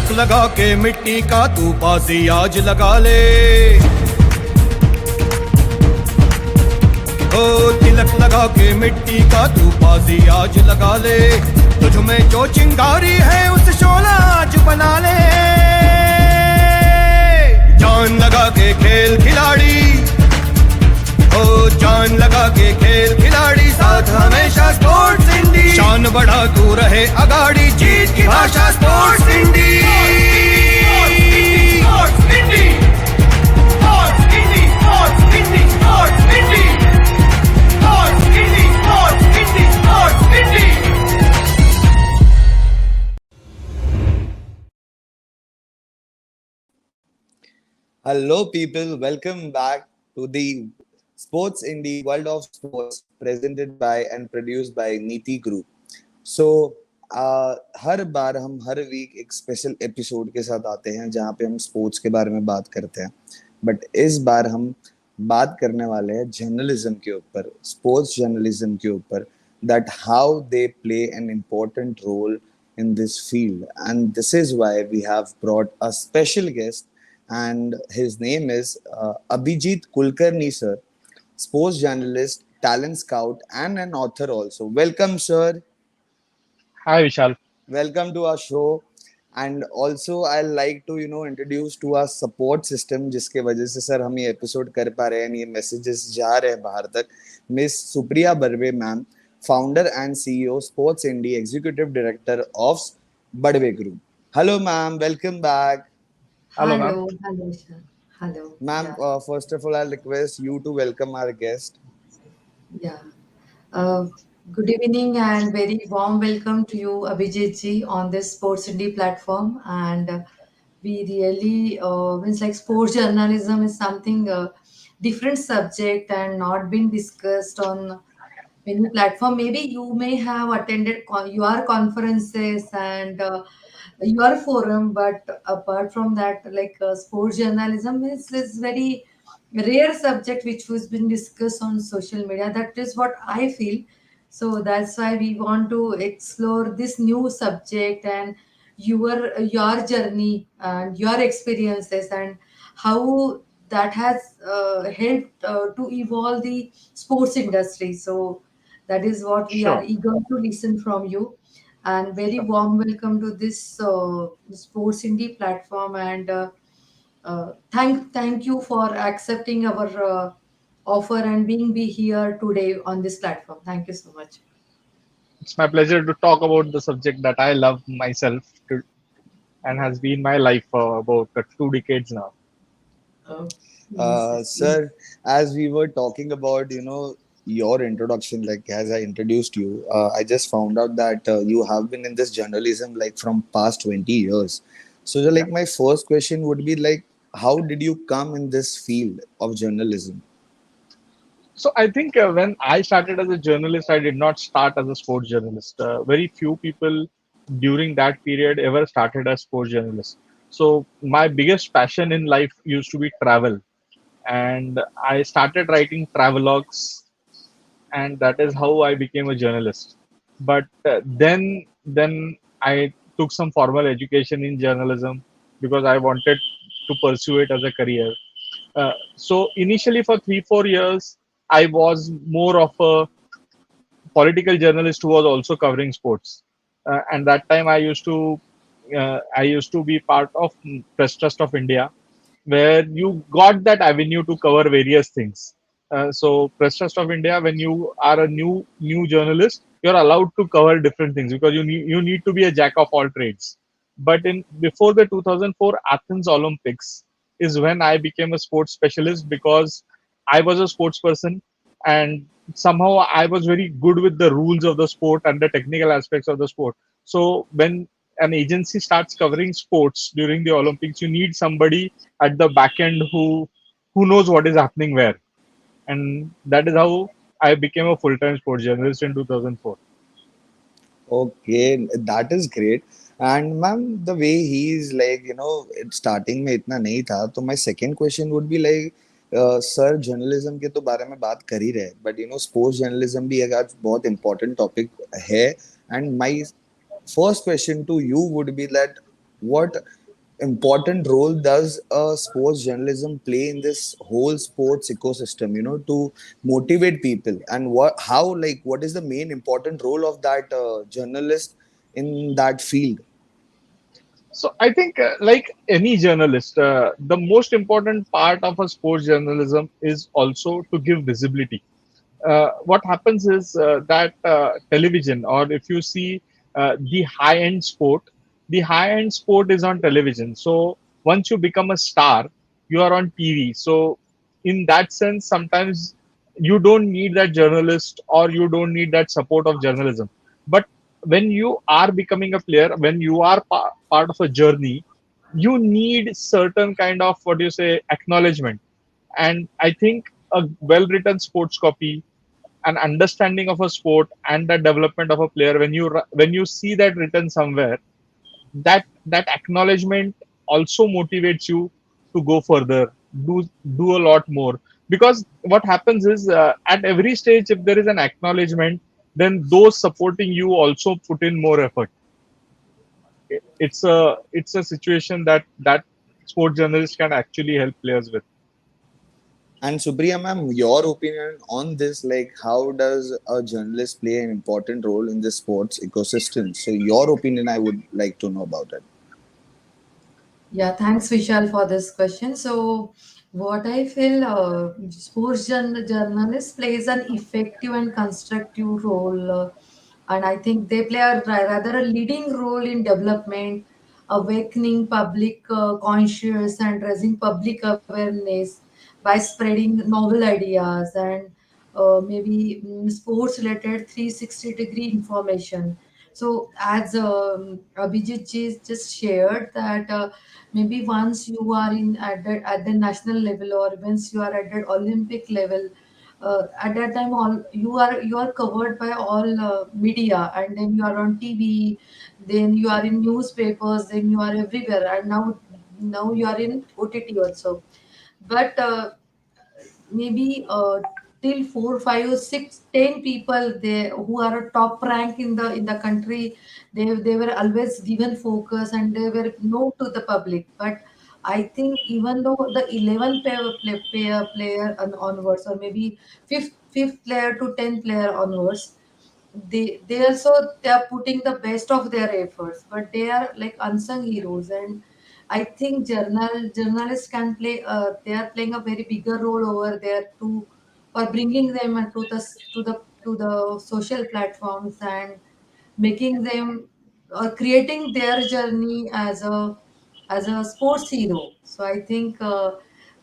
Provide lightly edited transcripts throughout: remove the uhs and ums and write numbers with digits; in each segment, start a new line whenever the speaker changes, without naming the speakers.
तिलक लगा के मिट्टी का तू बाजी आज लगा ले, ओ तिलक लगा के मिट्टी का तू बाजी आज लगा ले, तुझ में जो चिंगारी है उस शोला आज बना ले, जान लगा के खेल खिलाड़ी, ओ जान लगा के खेल खिलाड़ी, साथ हमेशा स्पोर्ट्स इंडी, शान बढ़ा तू रहे अगाड़ी, जीत की भाषा sports indie, sports indie, sports indie, sports indie, sports indie, sports indie, sports indie, sports indie.
Hello, people. Welcome back to the Sports Indie World of Sports, presented by and produced by Miti Group. So, हर बार हम हर week एक special episode के साथ आते हैं जहाँ पे हम sports के बारे में बात करते हैं, बट इस बार हम बात करने वाले हैं जर्नलिज्म के ऊपर, स्पोर्ट्स जर्नलिज्म के ऊपर, that how they play an important role in this field. And this is why we have brought a special guest, and his name is Abhijeet Kulkarni, sir, sports journalist, talent scout, and an author also. Welcome, sir.
Hi, Vishal.
Welcome to our show. And also, I like to introduce to our support system, जिसके वजह से sir हम ये episode कर पा रहे हैं, ये मैसेजेस जा रहे हैं बाहर तक. Miss Supriya Barve ma'am, founder and CEO sports इंडी, executive director of Barve group. Hello ma'am, welcome back.
Hello, ma'am.
Hello, sir. Hello.
Ma'am, first of all, I'll request you to welcome our guest.
Yeah. Good evening and very warm welcome to you, Abhijeet ji, on this Sports Indie platform. And we really means like sports journalism is something different subject and not been discussed on many platform. Maybe you may have attended your conferences and your forum, but apart from that, like sports journalism is very rare subject which was been discussed on social media. That is what I feel. So that's why we want to explore this new subject and your journey and your experiences and how that has helped to evolve the sports industry. So that is what we are
Sure.
eager to listen from you. And very warm welcome to this Sports Indie platform. And thank you for accepting our offer and being be here today on this platform. Thank you so much.
It's my pleasure to talk about the subject that I love myself and has been my life for about 2 decades now.
Yes,
Sir, as we were talking about, your introduction, like as I introduced you, I just found out that you have been in this journalism like from past 20 years. So like my first question would be like, how did you come in this field of journalism?
So I think when I started as a journalist, I did not start as a sports journalist. Very few people during that period ever started as sports journalists. So my biggest passion in life used to be travel. And I started writing travelogues, and that is how I became a journalist. But then I took some formal education in journalism because I wanted to pursue it as a career. So initially, for 3-4 years, I was more of a political journalist who was also covering sports. And that time, I used to be part of Press Trust of India, where you got that avenue to cover various things. So Press Trust of India, when you are a new journalist, you're allowed to cover different things because you need to be a jack of all trades. But before the 2004 Athens Olympics is when I became a sports specialist because I was a sports person and somehow I was very good with the rules of the sport and the technical aspects of the sport. So when an agency starts covering sports during the Olympics, you need somebody at the back end who knows what is happening where. And that is how I became a full-time sports journalist in 2004.
Okay, that is great. And ma'am, the way he is like, starting में इतना नहीं था, तो my second question would be like, sir journalism के तो बारे में बात कर ही रहे, बट स्पोर्ट्स जर्नलिज्म भी एक आज बहुत इम्पोर्टेंट टॉपिक है. And my first question to you would be that what important role does sports journalism play in this whole sports ecosystem, to motivate people? And what is the main important role of that journalist in that field?
So I think, like any journalist, the most important part of a sports journalism is also to give visibility. What happens is that television, or if you see the high end sport is on television. So once you become a star, you are on TV. So in that sense, sometimes you don't need that journalist, or you don't need that support of journalism. But when you are becoming a player, when you are part of a journey, you need certain kind of, what do you say, acknowledgement. And I think a well written sports copy, an understanding of a sport, and the development of a player, when you see that written somewhere, that acknowledgement also motivates you to go further, do do a lot more. Because what happens is, at every stage, if there is an acknowledgement, then those supporting you also put in more effort. It's a situation that sport journalists can actually help players with.
And Supriya ma'am, your opinion on this, like how does a journalist play an important role in the sports ecosystem? So your opinion, I would like to know about it.
Yeah, thanks Vishal for this question. So, what I feel, journalist plays an effective and constructive role, and I think they play rather a leading role in development, awakening public conscious, and raising public awareness by spreading novel ideas and maybe sports related 360-degree information. So, as Abhijit ji just shared that. Maybe once you are in at the national level, or once you are at the Olympic level, at that time all you are covered by all media, and then you are on TV, then you are in newspapers, then you are everywhere, and now you are in OTT also. But maybe till 4, 5, 6, 10 people they who are a top rank in the country, they were always given focus and they were known to the public. But I think even though the 11th player onwards, or maybe fifth player to 10th player onwards, they are putting the best of their efforts, but they are like unsung heroes. And I think journalists can play they are playing a very bigger role over there to for bringing them to the social platforms and making them or creating their journey as a sports hero. So I think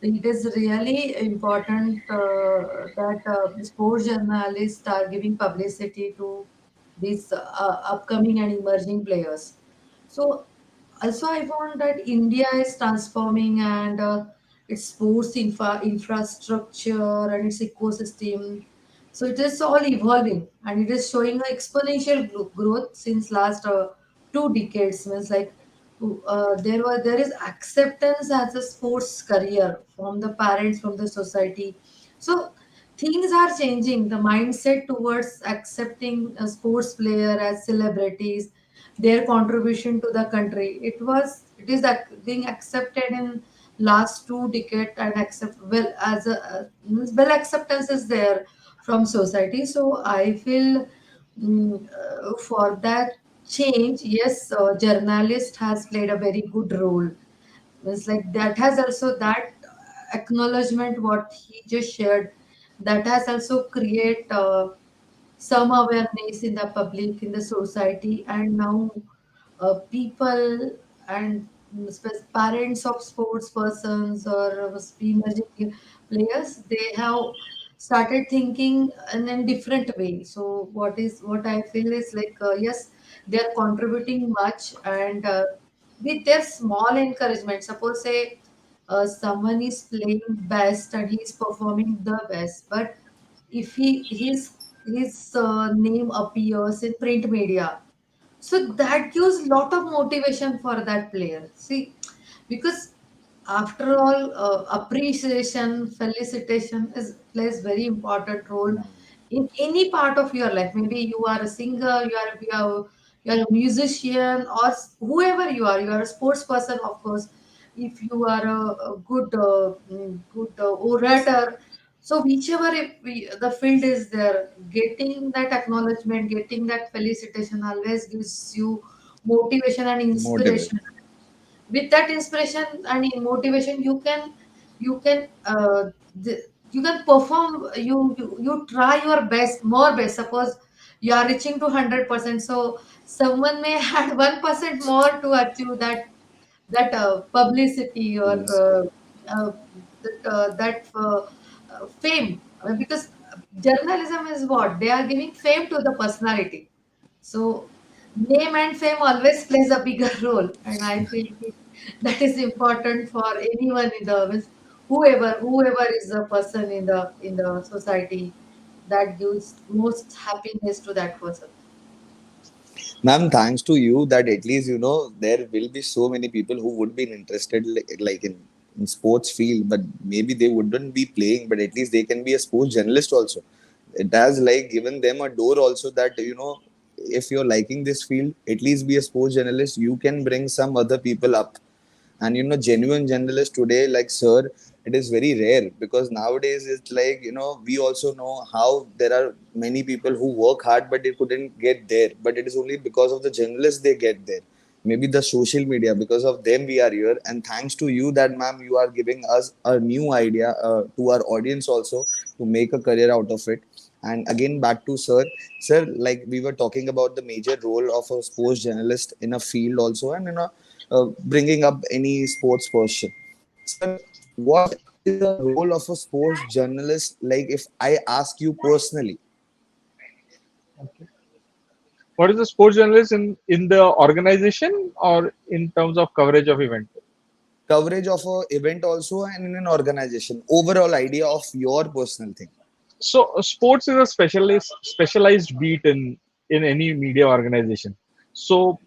it is really important that sports journalists are giving publicity to these upcoming and emerging players. So also I found that India is transforming, and its sports infrastructure and its ecosystem. So it is all evolving, and it is showing a exponential growth since last 2 decades. Means like there is acceptance as a sports career from the parents, from the society. So things are changing. The mindset towards accepting a sports player as celebrities, their contribution to the country. Being accepted in last 2 decades, and accept well as means well acceptance is there from society. So I feel for that change, yes, journalist has played a very good role. It's like that has also that acknowledgement what he just shared, that has also create some awareness in the public, in the society, and now people and parents of sports persons or emerging players, they have started thinking in a different way. So what I feel is like yes, they are contributing much, and with their small encouragement, suppose say someone is playing best and he's performing the best, but if his name appears in print media, so that gives lot of motivation for that player. See, because after all, appreciation, felicitation is plays very important role in any part of your life. Maybe you are a singer, you're a musician or whoever you are a sports person, of course. If you are a good good orator, so whichever, if the field is there, getting that acknowledgement, getting that felicitation always gives you motivation and
Motivate.
inspiration. With that inspiration and in motivation, you can you can perform, you try your best, more best. Suppose you are reaching to 100%, so someone may add 1% more to achieve that publicity or
Yes.
that fame. I mean, because journalism is what they are giving fame to the personality. So name and fame always plays a bigger role, and I feel that is important for anyone in the means whoever is the person in the society that gives most happiness to that person.
Ma'am, thanks to you that at least there will be so many people who would be interested like in sports field, but maybe they wouldn't be playing, but at least they can be a sports journalist also. It has like given them a door also that if you're liking this field, at least be a sports journalist. You can bring some other people up, and genuine journalists today like sir, it is very rare because nowadays it's like we also know how there are many people who work hard but they couldn't get there, but it is only because of the journalists they get there. Maybe the social media, because of them we are here, and thanks to you that ma'am you are giving us a new idea to our audience also to make a career out of it. And again back to sir, like we were talking about the major role of a sports journalist in a field also, and bringing up any sports person. Sir, what is the role of a sports journalist? Like, if I ask you personally,
Okay. What is the sports journalist in the organization or in terms of coverage of event?
coverage of a event also and in an organization, overall idea of your personal thing.
So sports is a specialized beat in any media organization. So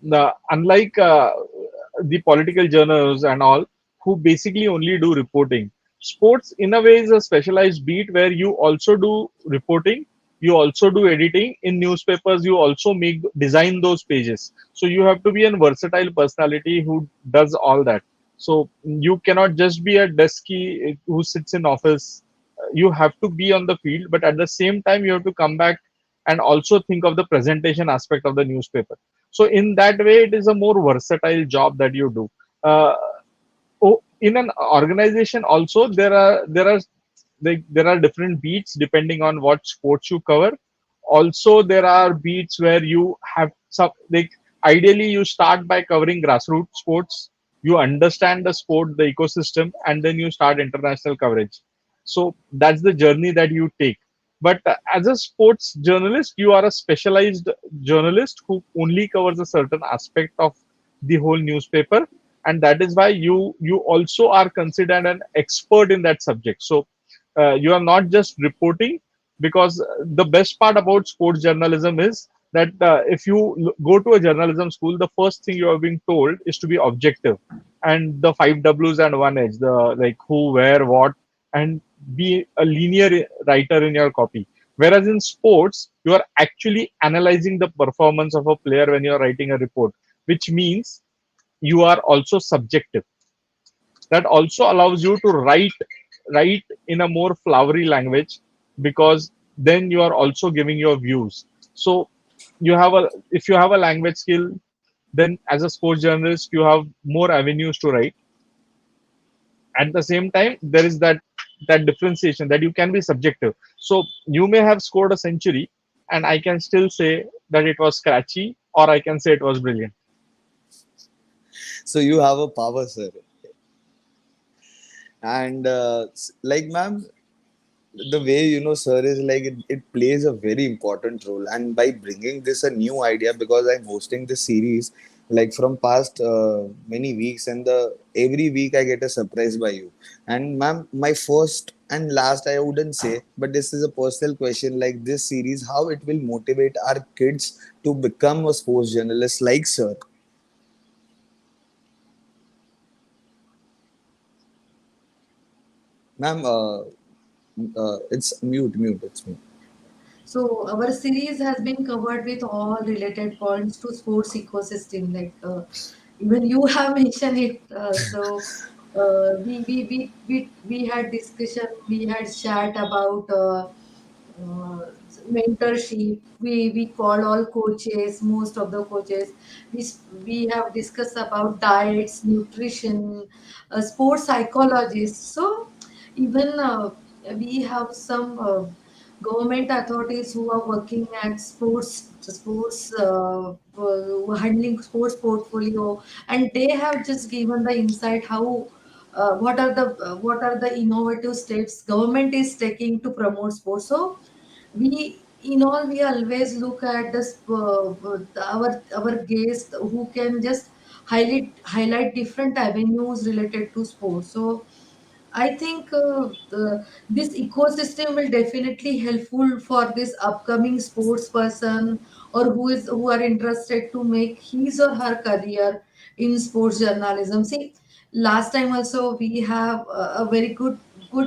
unlike the political journals and all, who basically only do reporting, sports in a way is a specialized beat where you also do reporting, you also do editing in newspapers, you also make design those pages. So you have to be a versatile personality who does all that. So you cannot just be a desky who sits in office. You have to be on the field, but at the same time you have to come back and also think of the presentation aspect of the newspaper. So in that way it is a more versatile job that you do. uh, in an organization also there are different beats depending on what sports you cover. Also there are beats where you have some, like, ideally you start by covering grassroots sports, you understand the sport, the ecosystem, and then you start international coverage. So that's the journey that you take. But as a sports journalist, you are a specialized journalist who only covers a certain aspect of the whole newspaper, and that is why you also are considered an expert in that subject. So you are not just reporting, because the best part about sports journalism is that if you go to a journalism school, the first thing you are being told is to be objective, and the five W's and one H, the like who, where, what, and be a linear writer in your copy. Whereas in sports, you are actually analyzing the performance of a player when you are writing a report, which means you are also subjective. That also allows you to write in a more flowery language, because then you are also giving your views. So you have a if you have a language skill, then as a sports journalist you have more avenues to write. At the same time, there is that differentiation that you can be subjective. So you may have scored a century and I can still say that it was scratchy, or I can say it was brilliant.
So you have a power, sir. And like, ma'am, the way sir is like it plays a very important role, and by bringing this a new idea, because I'm hosting this series like from past many weeks, and the every week I get a surprise by you. And ma'am, my first and last, I wouldn't say, but this is a personal question, like this series, how it will motivate our kids to become a sports journalist like sir. Ma'am, it's mute, it's mute.
So our series has been covered with all related points to sports ecosystem. Like even you have mentioned it. We had discussion. We had chat about. Uh, Mentorship. We called all coaches, most of the coaches. We have discussed about diets, nutrition, sports psychologists. So even we have some government authorities who are working at sports handling sports portfolio, and they have just given the insight how what are the innovative steps government is taking to promote sports. So we always look at our guests who can just highlight different avenues related to sports. So I think this ecosystem will definitely helpful for this upcoming sports person, or who are interested to make his or her career in sports journalism. See, last time also we have a very good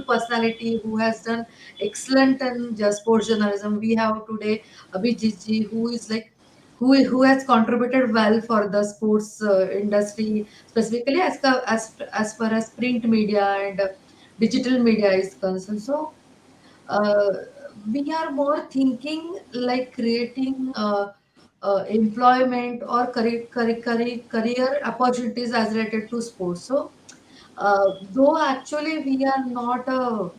personality who has done excellent in just sports journalism. We have today Abhijeet ji, who is like who has contributed well for the sports industry, specifically as far as print media and digital media is concerned. So uh, we are more thinking like creating employment or career opportunities as related to sports. So though actually we are not a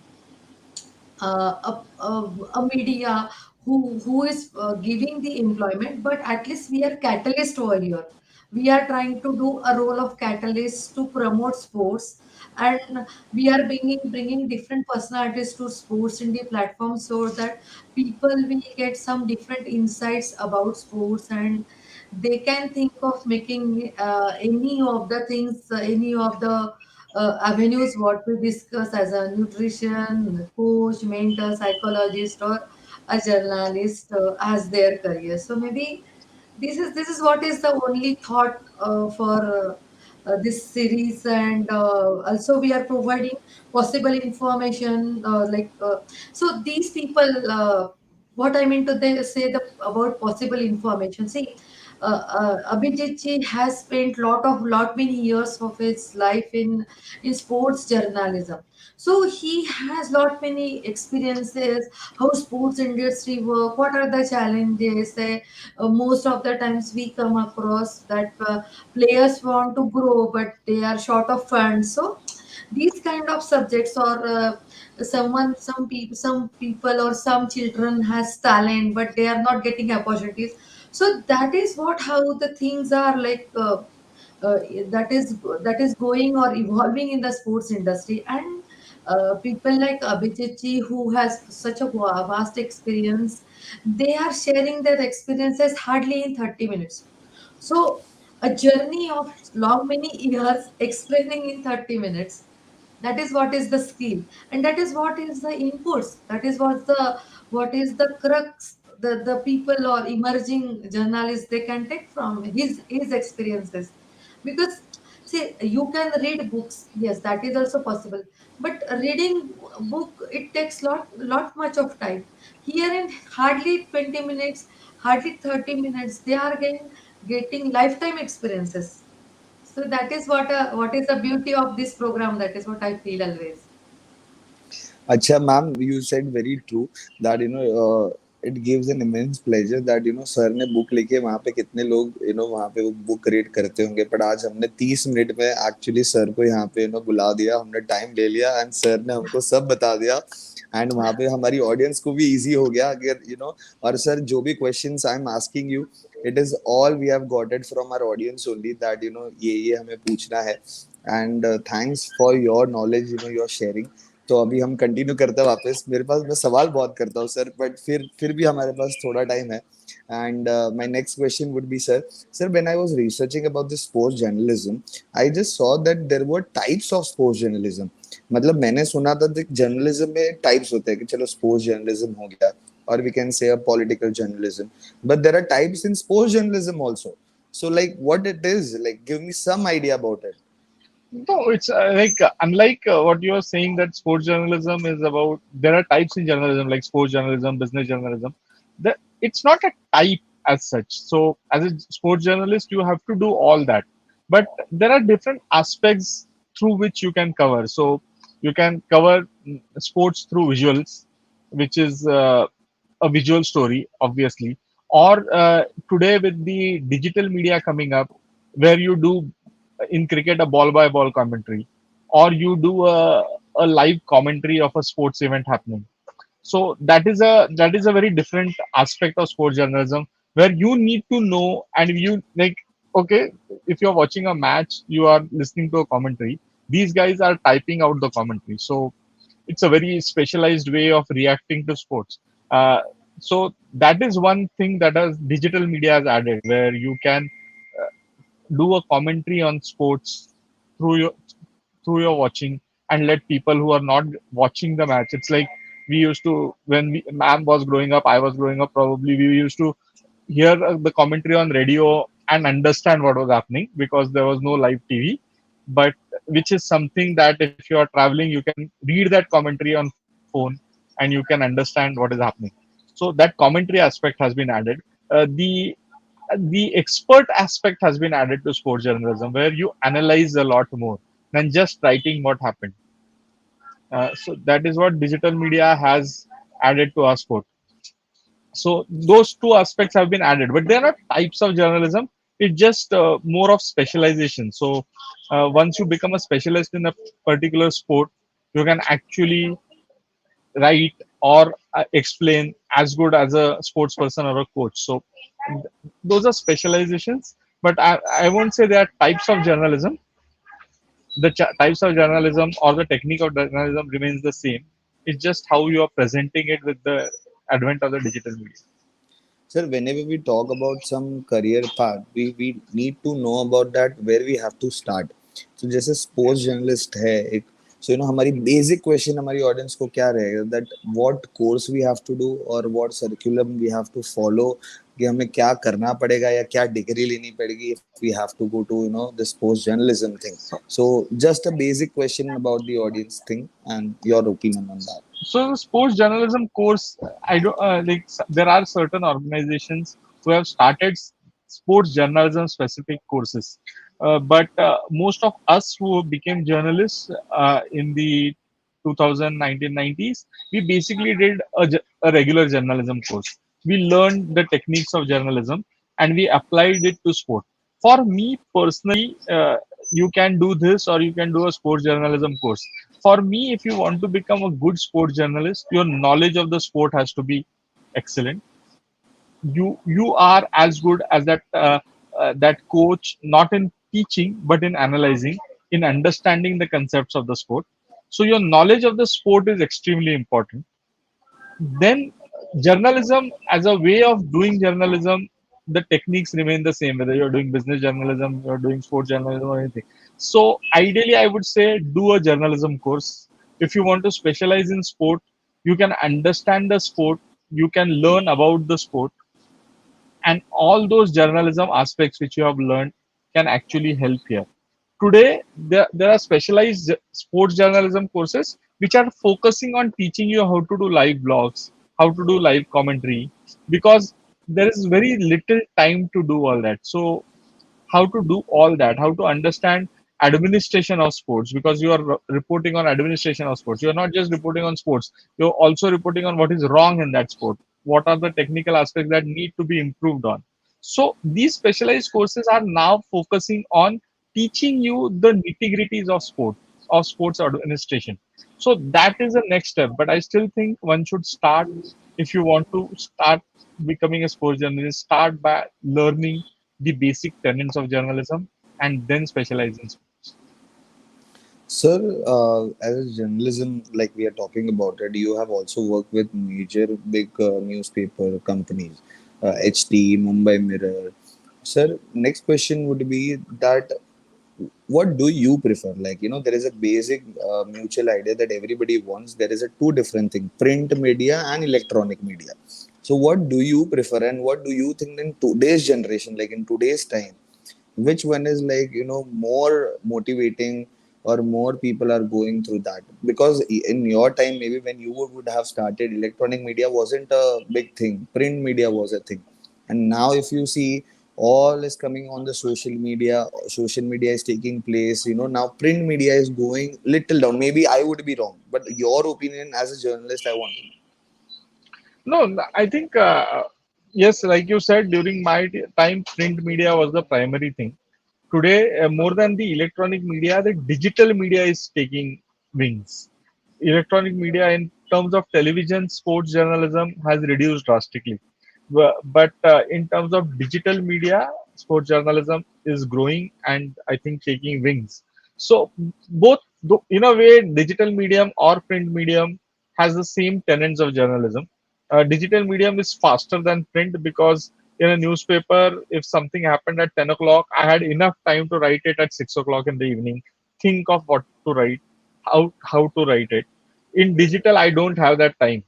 media who is giving the employment, but at least we are catalyst over here. We are trying to do a role of catalyst to promote sports, and we are bringing different personalities to sports in the platform, so that people will get some different insights about sports, and they can think of making any of the things, any of the avenues what we discuss as a nutrition coach, mentor, psychologist, or a journalist as their career. So maybe this is what is the only thought for this series, and also we are providing possible information so these people. What I mean to say about possible information. See, Abhijit ji has spent lot many years of his life in sports journalism. So he has lot many experiences how sports industry work, what are the challenges. Most of the times we come across that players want to grow but they are short of funds. So these kind of subjects, or some people or some children has talent but they are not getting opportunities. So that is what how the things are like uh, that is going or evolving in the sports industry. And people like Abhijit ji, who has such a vast experience, they are sharing their experiences hardly in 30 minutes. So a journey of long many years explaining in 30 minutes, that is what is the skill, and that is what is the inputs, that is what is the crux, the people or emerging journalists they can take from his experiences. Because see, you can read books, yes, that is also possible, but reading book, it takes lot much of time. Here in hardly 20 minutes, hardly 30 minutes, they are getting lifetime experiences. So that is what is the beauty of this program. That is what I feel always.
Acha, ma'am, you said very true that it gives an immense pleasure that sir ने book लेके वहाँ पे कितने लोग वहाँ पे वो book read करते होंगे, पर आज हमने 30 मिनट में एक्चुअली सर को यहाँ पे बुला दिया, हमने टाइम ले लिया एंड सर ने हमको सब बता दिया एंड वहाँ पे हमारी ऑडियंस को भी इजी हो गया अगर और सर जो भी questions I am asking you, it is all we have got it from our audience only that ये हमें पूछना है and thanks for your knowledge your sharing. तो अभी हम कंटिन्यू करते हैं वापस, मेरे पास मैं सवाल बहुत करता हूँ सर, बट फिर भी हमारे पास थोड़ा टाइम है and my next question would be sir when I was researching about this sports journalism I just saw that there were types of sports journalism. मतलब मैंने सुना था कि जर्नलिज्म में टाइप्स होते हैं कि चलो स्पोर्ट्स जर्नलिज्म हो गया और we can say a political journalism, but there are types in sports journalism also, so like what it is, like give me some idea about it.
No, it's unlike what you are saying, that sports journalism is about. There are types in journalism like sports journalism, business journalism. it's not a type as such. So as a sports journalist, you have to do all that, but there are different aspects through which you can cover. So you can cover sports through visuals, which is a visual story, obviously, or today with the digital media coming up, where you do in cricket a ball by ball commentary, or you do a live commentary of a sports event happening. So that is a very different aspect of sports journalism, where you need to know, and you like, okay, if you're watching a match, you are listening to a commentary, these guys are typing out the commentary. So it's a very specialized way of reacting to sports. So that is one thing that has digital media has added, where you can do a commentary on sports through your watching, and let people who are not watching the match. It's like we used to, when ma'am was growing up, I was growing up, probably we used to hear the commentary on radio and understand what was happening, because there was no live TV. But which is something that if you are traveling, you can read that commentary on phone and you can understand what is happening. So that commentary aspect has been added. The expert aspect has been added to sports journalism, where you analyze a lot more than just writing what happened. So that is what digital media has added to our sport. So those two aspects have been added, but they're not types of journalism. It's just more of specialization. So once you become a specialist in a particular sport, you can actually write or explain as good as a sports person or a coach. So those are specializations, but I won't say they are types of journalism. The types of journalism or the technique of journalism remains the same. It's just how you are presenting it with the advent of the digital media.
Sir, whenever we talk about some career path, we need to know about that where we have to start. So जैसे sports journalist है एक, so हमारी basic question हमारी audience को क्या रहेगा, that what course we have to do or what curriculum we have to follow, कि हमें क्या करना पड़ेगा या क्या degree लेनी पड़ेगी if we have to go to the sports journalism thing. So just a basic question about the audience thing and your opinion on that.
So the sports journalism course, I don't like. There are certain organizations who have started sports journalism specific courses, but most of us who became journalists in the 2019-90s, we basically did a regular journalism course. We learned the techniques of journalism and we applied it to sport. For me personally, you can do this or you can do a sports journalism course. For me, if you want to become a good sports journalist, your knowledge of the sport has to be excellent. You are as good as that coach, not in teaching but in analyzing, in understanding the concepts of the sport. So your knowledge of the sport is extremely important. Then journalism, as a way of doing journalism, the techniques remain the same, whether you're doing business journalism, you're doing sports journalism, or anything. So ideally I would say do a journalism course. If you want to specialize in sport, you can understand the sport, you can learn about the sport, and all those journalism aspects which you have learned can actually help here. Today there are specialized sports journalism courses which are focusing on teaching you how to do live blogs, how to do live commentary, because there is very little time to do all that. So how to do all that, how to understand administration of sports, because you are reporting on administration of sports. You're not just reporting on sports, you're also reporting on what is wrong in that sport, what are the technical aspects that need to be improved on. So these specialized courses are now focusing on teaching you the nitty-gritties of sport, of sports administration. So that is the next step, but I still think one should start, if you want to start becoming a sports journalist, start by learning the basic tenets of journalism and then specialize in sports.
Sir, as journalism, like we are talking about it, you have also worked with major big newspaper companies, HT, Mumbai Mirror. Sir, next question would be that what do you prefer? Like, there is a basic mutual idea that everybody wants. There is a two different thing, print media and electronic media. So what do you prefer and what do you think in today's generation, like in today's time, which one is like, more motivating or more people are going through that? Because in your time, maybe when you would have started, electronic media wasn't a big thing. Print media was a thing. And now if you see, all is coming on the social media. Social media is taking place. Now print media is going little down. Maybe I would be wrong, but your opinion as a journalist, I want to know.
No, I think yes, like you said, during my time, print media was the primary thing. Today, more than the electronic media, the digital media is taking wings. Electronic media, in terms of television, sports journalism, has reduced drastically. But in terms of digital media, sports journalism is growing and I think taking wings. So both, in a way, digital medium or print medium has the same tenets of journalism. Digital medium is faster than print because in a newspaper, if something happened at 10 o'clock, I had enough time to write it at 6 o'clock in the evening, think of what to write, how to write it. In digital, I don't have that time.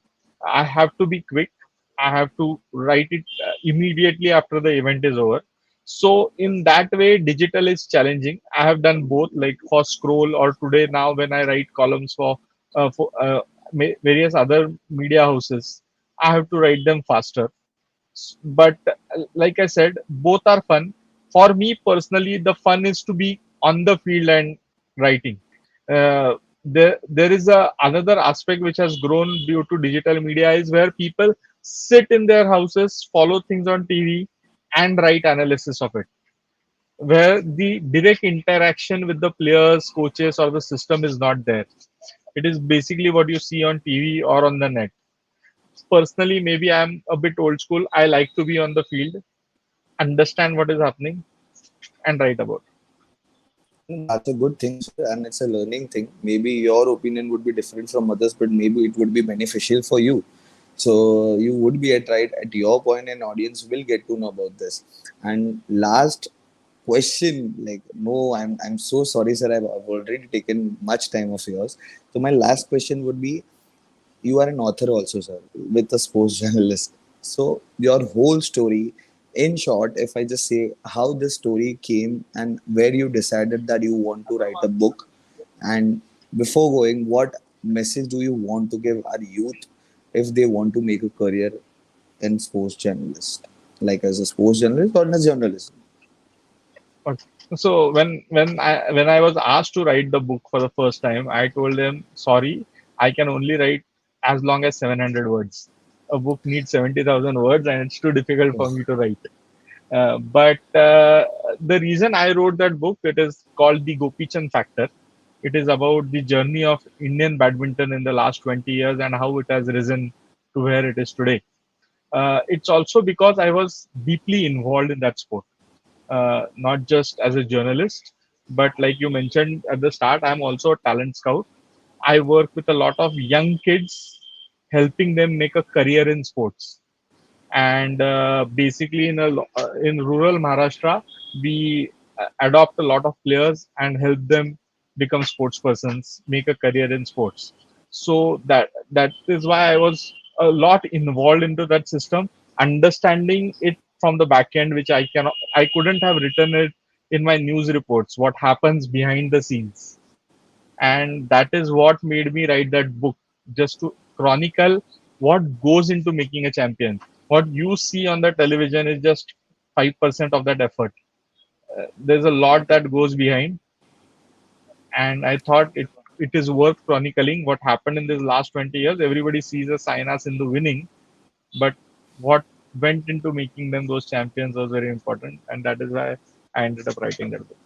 I have to be quick. I have to write it immediately after the event is over. So in that way, digital is challenging. I have done both, like for Scroll or today now when I write columns for various other media houses, I have to write them faster. But like I said, both are fun. For me personally, the fun is to be on the field and writing. There is another aspect which has grown due to digital media is where people sit in their houses, follow things on TV, and write analysis of it. Where the direct interaction with the players, coaches, or the system is not there. It is basically what you see on TV or on the net. Personally, maybe I'm a bit old school. I like to be on the field, understand what is happening, and write about
That's a good thing, sir, and it's a learning thing. Maybe your opinion would be different from others, but maybe it would be beneficial for you. So you would be at right at your point, and audience will get to know about this. And last question, like, no, I'm so sorry, sir. I've already taken much time of yours. So my last question would be, you are an author also, sir, with a sports journalist. So your whole story, in short, if I just say how this story came and where you decided that you want to write a book, and before going, what message do you want to give our youth if they want to make a career in sports journalist, like as a sports journalist or as a journalist?
it. So when I was asked to write the book for the first time, I told them, sorry, I can only write as long as 700 words. A book needs 70,000 words, and it's too difficult for me to write. But the reason I wrote that book, it is called the Gopichand Factor. It is about the journey of Indian badminton in the last 20 years and how it has risen to where it is today. It's also because I was deeply involved in that sport, not just as a journalist, but like you mentioned at the start, I'm also a talent scout. I work with a lot of young kids, helping them make a career in sports. And basically, in rural Maharashtra, we adopt a lot of players and help them become sports persons, make a career in sports. So that is why I was a lot involved into that system, understanding it from the back end, which I couldn't have written it in my news reports. What happens behind the scenes, and that is what made me write that book, just to chronicle what goes into making a champion. What you see on the television is just 5% of that effort. There's a lot that goes behind, and I thought it is worth chronicling what happened in this last 20 years. Everybody sees a Sainas in the winning, but what went into making them those champions was very important, and that is why I ended up writing that book.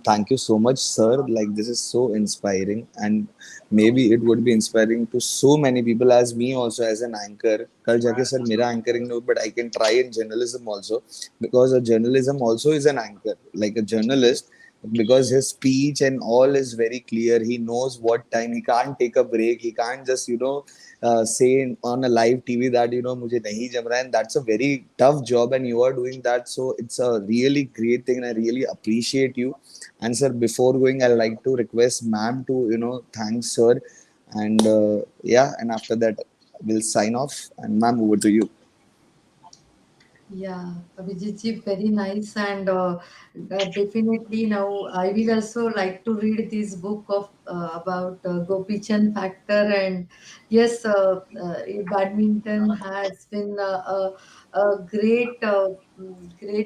Thank you so much, sir. Like, this is so inspiring, and maybe it would be inspiring to so many people as me also as an anchor. कल जाके sir मेरा anchoring no, but I can try in journalism also, because a journalism also is an anchor, like a journalist, because his speech and all is very clear. He knows what time. He can't take a break. He can't just say on a live TV that मुझे नहीं जम रहा, and that's a very tough job, and you are doing that. So it's a really great thing, and I really appreciate you. And sir, before going, I'd like to request ma'am to thank sir, and yeah, and after that we'll sign off. And ma'am, over to you.
Yeah, Abhijit, very nice, and definitely now I will also like to read this book of about Gopichan factor. And yes, badminton has been a great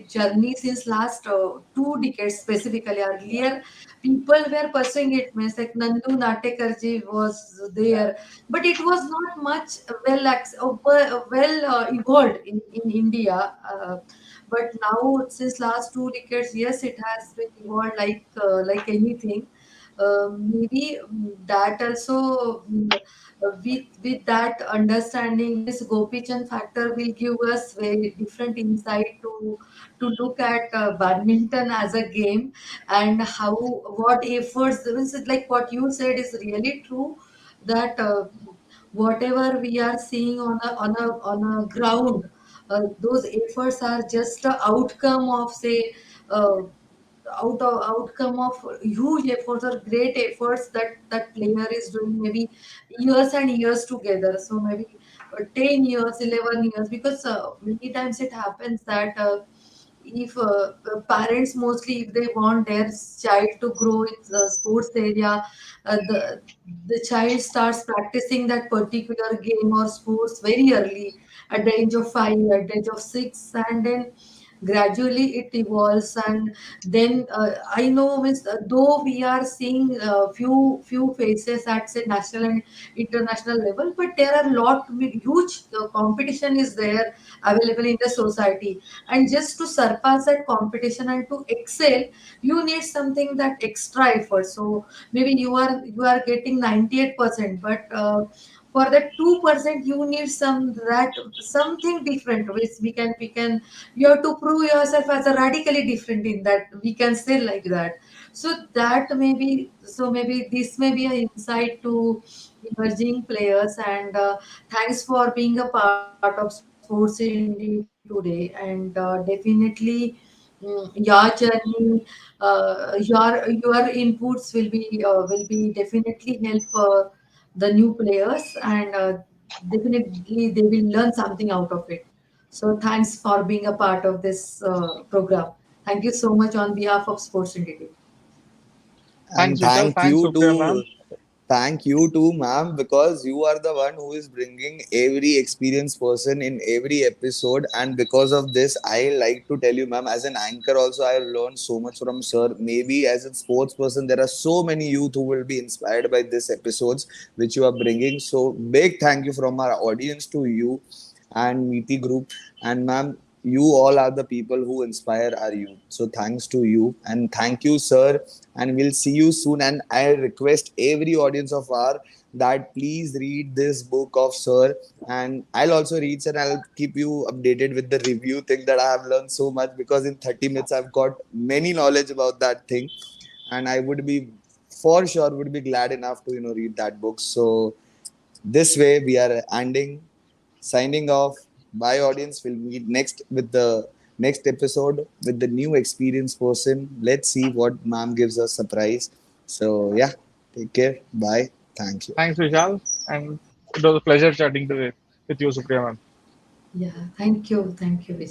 journey since last 2 decades specifically. Earlier, people were pursuing it, means like Nandu Natekarji was there, but it was not much evolved in India. But now, since last 2 decades, yes, it has been evolved like anything. Maybe that also with that understanding, this Gopichan factor will give us very different insight to look at badminton as a game, and how what efforts, means like what you said is really true, that whatever we are seeing on a ground, those efforts are just a outcome of, say, uh, outcome of huge efforts or great efforts that player is doing, maybe years and years together. So maybe 10 years, 11 years, because many times it happens that if parents, mostly if they want their child to grow in the sports area, the child starts practicing that particular game or sports very early, at the age of 5, at the age of 6, and then gradually it evolves. And then I know, means though we are seeing few faces at, say, national and international level, but there are huge competition is there available in the society. And just to surpass that competition and to excel, you need something that extra effort. So maybe you are getting 98%, but for that 2% you need something different, which we can you have to prove yourself as a radically different in that, we can say like that. So that maybe this may be an insight to emerging players. And thanks for being a part of Sports Indie today. And definitely, your journey, your inputs will be definitely help the new players. And definitely they will learn something out of it. So thanks for being a part of this program. Thank you so much on behalf of Sports Indie.
And
Thanks, Vishal. Thanks, Supriya, ma'am.
thank you too, ma'am, because you are the one who is bringing every experienced person in every episode. And because of this, I like to tell you, ma'am, as an anchor, also, I have learned so much from sir. Maybe as a sports person, there are so many youth who will be inspired by this episodes which you are bringing. So, big thank you from our audience to you and Miti group. And ma'am, you all are the people who inspire our youth. So thanks to you and thank you, sir. And we'll see you soon. And I request every audience of our that please read this book of sir. And I'll also read and I'll keep you updated with the review thing that I have learned so much because in 30 minutes I've got many knowledge about that thing. And I would be for sure would be glad enough to read that book. So this way, we are ending, signing off. Bye, audience. We'll meet next with the next episode with the new experienced person. Let's see what ma'am gives us surprise. So yeah, take care. Bye. Thank you.
Thanks, Vishal. And it was a pleasure chatting with you, Supriya, ma'am.
Yeah, thank you, Vijay.